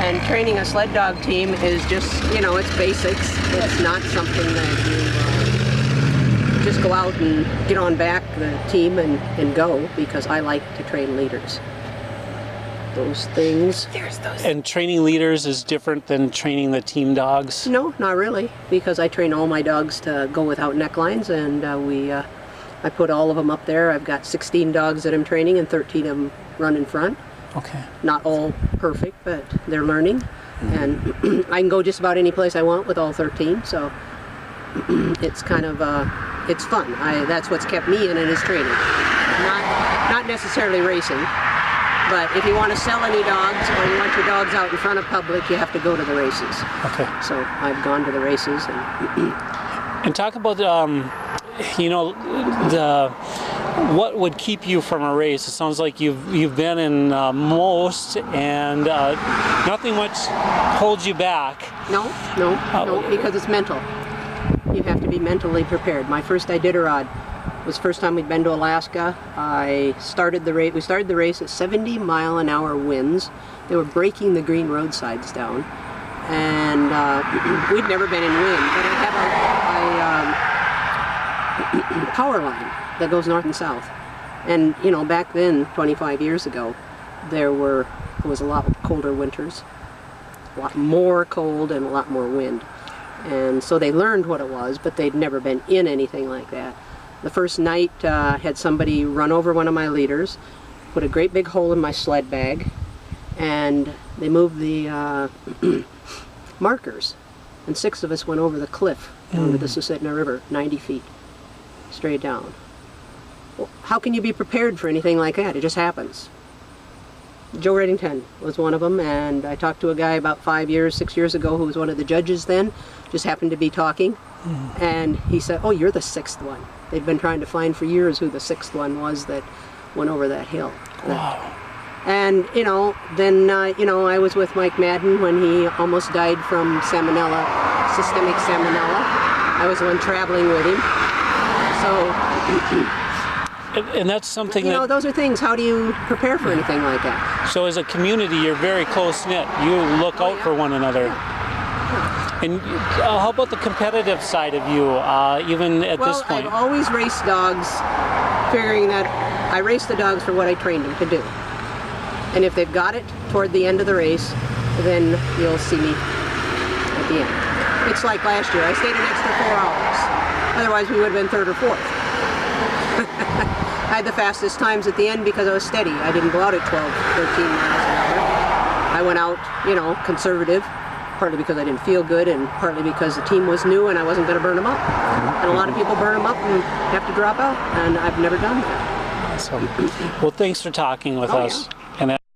And training a sled dog team is just, it's basics. It's not something that you just go out and get on back the team and go, because I like to train leaders. Those things. And training leaders is different than training the team dogs? No, not really, because I train all my dogs to go without necklines, and I put all of them up there. I've got 16 dogs that I'm training, and 13 of them run in front. Okay. Not all perfect, but they're learning. And I can go just about any place I want with all 13, so it's kind of, it's fun. That's what's kept me in it, is training. Not necessarily racing. But if you want to sell any dogs, or you want your dogs out in front of public, you have to go to the races. Okay. So I've gone to the races. And talk about, what would keep you from a race? It sounds like you've been in most, and nothing much holds you back. No, because it's mental. You have to be mentally prepared. My first Iditarod was the first time we'd been to Alaska. We started the race at 70-mile-an-hour winds. They were breaking the green roadsides down, and we'd never been in wind. But I have a power line that goes north and south. And back then, 25 years ago, there was a lot colder winters, a lot more cold and a lot more wind. And so they learned what it was, but they'd never been in anything like that. The first night, had somebody run over one of my leaders, put a great big hole in my sled bag, and they moved the markers. And 6 of us went over the cliff down to the Susitna River, 90 feet, straight down. Well, how can you be prepared for anything like that? It just happens. Joe Reddington was one of them, and I talked to a guy about 6 years ago, who was one of the judges then, just happened to be talking, and he said, "Oh, you're the 6th one." They'd been trying to find for years who the 6th one was that went over that hill. Wow. And, then, I was with Mike Madden when he almost died from salmonella, systemic salmonella. I was the one traveling with him. So, and that's something those are things. How do you prepare for anything like that? So as a community, you're very close-knit. You look out for one another. Yeah. And how about the competitive side of you, even at this point? I've always raced dogs, figuring that I race the dogs for what I trained them to do. And if they've got it toward the end of the race, then you'll see me at the end. It's like last year. I stayed an extra 4 hours. Otherwise, we would have been 3rd or 4th. I had the fastest times at the end because I was steady. I didn't go out at 12, 13 miles an hour. I went out, conservative, partly because I didn't feel good, and partly because the team was new and I wasn't going to burn them up. And a lot of people burn them up and have to drop out, and I've never done that. Awesome. Well, thanks for talking with us. Yeah.